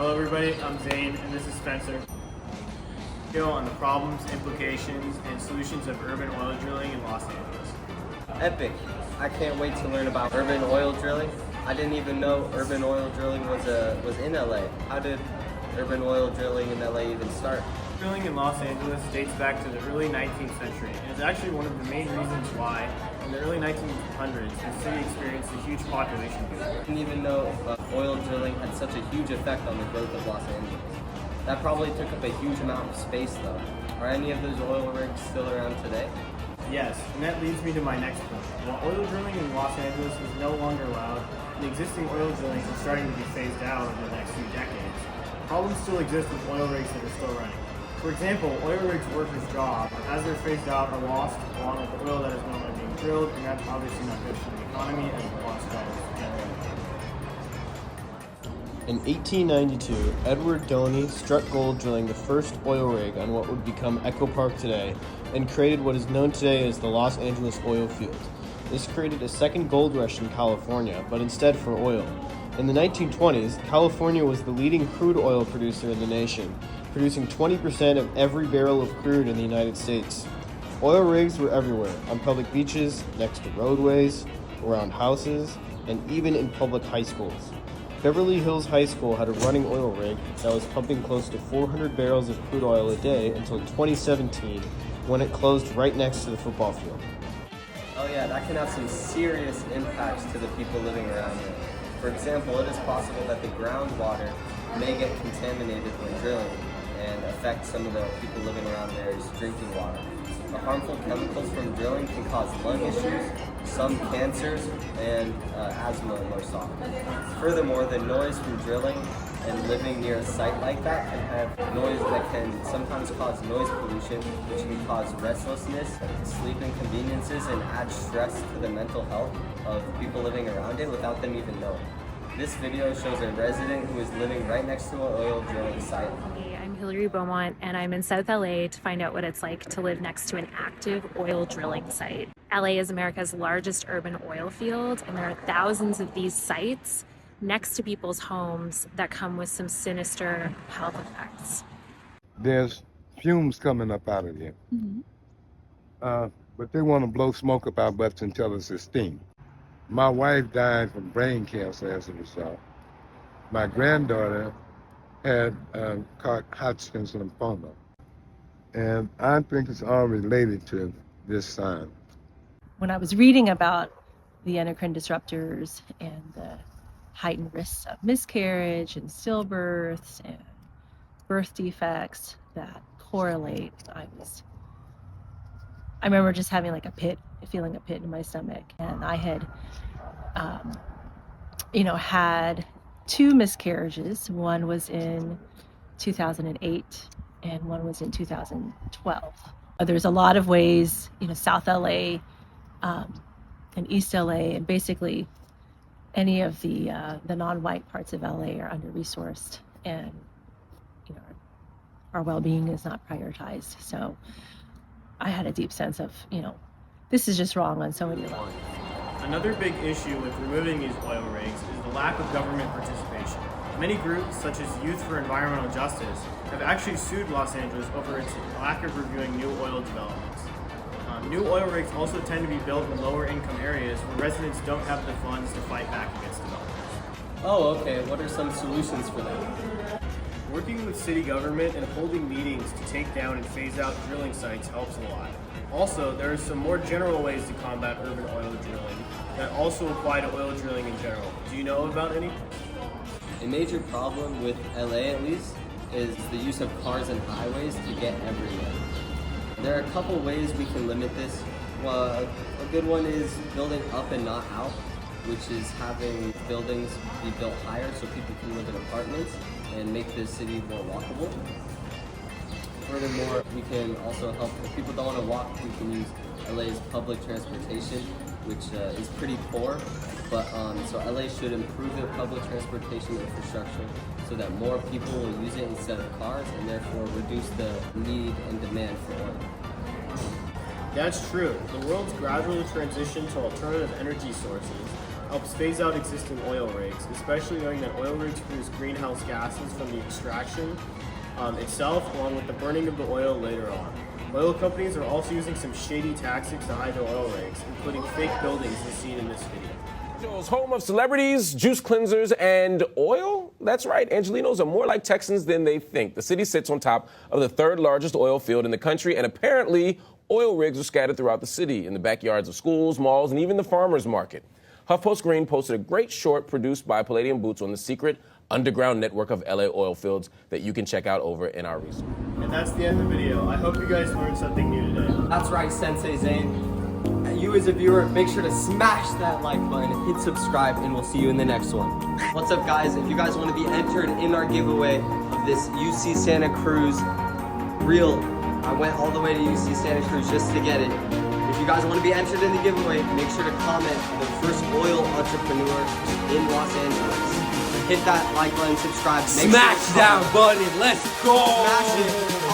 Hello everybody, I'm Zane and this is Spencer. On the problems, implications, and solutions of urban oil drilling in Los Angeles. Epic. I can't wait to learn about urban oil drilling. I didn't even know urban oil drilling was in LA. How did urban oil drilling in LA even start? Drilling in Los Angeles dates back to the early 19th century and is actually one of the main reasons why in the early 1900s the city experienced a huge population boom. I didn't even know oil drilling had such a huge effect on the growth of Los Angeles. That probably took up a huge amount of space though. Are any of those oil rigs still around today? Yes, and that leads me to my next point. While oil drilling in Los Angeles is no longer allowed, the existing oil drilling is starting to be phased out over the next few decades. Problems still exist with oil rigs that are still running. For example, oil rigs workers' jobs, as they're phased out, are lost along with the oil that is no longer being drilled, and that's obviously not good for the economy and the lost jobs generally. In 1892, Edward Doney struck gold drilling the first oil rig on what would become Echo Park today and created what is known today as the Los Angeles oil field. This created a second gold rush in California, but instead for oil. In the 1920s, California was the leading crude oil producer in the nation, producing 20% of every barrel of crude in the United States. Oil rigs were everywhere, on public beaches, next to roadways, around houses, and even in public high schools. Beverly Hills High School had a running oil rig that was pumping close to 400 barrels of crude oil a day until 2017, when it closed right next to the football field. Oh yeah, that can have some serious impacts to the people living around there. For example, it is possible that the groundwater may get contaminated when drilling and affect some of the people living around there's drinking water. The harmful chemicals from drilling can cause lung issues, some cancers, and asthma in most often. Furthermore, the noise from drilling and living near a site like that can have noise that can sometimes cause noise pollution, which can cause restlessness, sleep inconveniences, and add stress to the mental health of people living around it without them even knowing. This video shows a resident who is living right next to an oil drilling site. Hey, I'm Hillary Beaumont and I'm in South LA to find out what it's like to live next to an active oil drilling site. LA is America's largest urban oil field and there are thousands of these sites next to people's homes that come with some sinister health effects. There's fumes coming up out of there. But they want to blow smoke up our butts and tell us it's steam. My wife died from brain cancer as a result. My granddaughter had Hodgkin's lymphoma. And I think it's all related to this sign. When I was reading about the endocrine disruptors and the heightened risks of miscarriage and stillbirths and birth defects that correlate, I remember just having like feeling a pit in my stomach. And I had, had 2 miscarriages. One was in 2008 and one was in 2012. There's a lot of ways, South LA and East LA and basically any of the non-white parts of LA are under-resourced and, our well-being is not prioritized. So I had a deep sense of, this is just wrong on so many levels. Another big issue with removing these oil rigs is the lack of government participation. Many groups, such as Youth for Environmental Justice, have actually sued Los Angeles over its lack of reviewing new oil developments. New oil rigs also tend to be built in lower income areas where residents don't have the funds to fight back against developers. Oh, okay. What are some solutions for that? Working with city government and holding meetings to take down and phase out drilling sites helps a lot. Also, there are some more general ways to combat urban oil drilling that also apply to oil drilling in general. Do you know about any? A major problem with LA, at least, is the use of cars and highways to get everywhere. There are a couple ways we can limit this. Well, a good one is building up and not out, which is having buildings be built higher so people can live in apartments and make the city more walkable. Furthermore, we can also help, if people don't want to walk, we can use LA's public transportation, which is pretty poor. But so LA should improve their public transportation infrastructure so that more people will use it instead of cars and therefore reduce the need and demand for oil. That's true. The world's gradual transition to alternative energy sources helps phase out existing oil rigs, especially knowing that oil rigs produce greenhouse gases from the extraction itself, along with the burning of the oil later on. Oil companies are also using some shady tactics to hide their oil rigs, including fake buildings as seen in this video. Home of celebrities, juice cleansers, and oil? That's right, Angelinos are more like Texans than they think. The city sits on top of the third largest oil field in the country, and apparently oil rigs are scattered throughout the city, in the backyards of schools, malls, and even the farmers market. HuffPost Green posted a great short produced by Palladium Boots on the secret underground network of LA oil fields that you can check out over in our resource. And that's the end of the video. I hope you guys learned something new today. That's right, Sensei Zane. You as a viewer, make sure to smash that like button, hit subscribe, and we'll see you in the next one. What's up, guys? If you guys want to be entered in our giveaway of this UC Santa Cruz reel, I went all the way to UC Santa Cruz just to get it. If you guys want to be entered in the giveaway, make sure to comment the first oil entrepreneur in Los Angeles. Hit that like button, subscribe. Smash that button. Let's go. Smash it.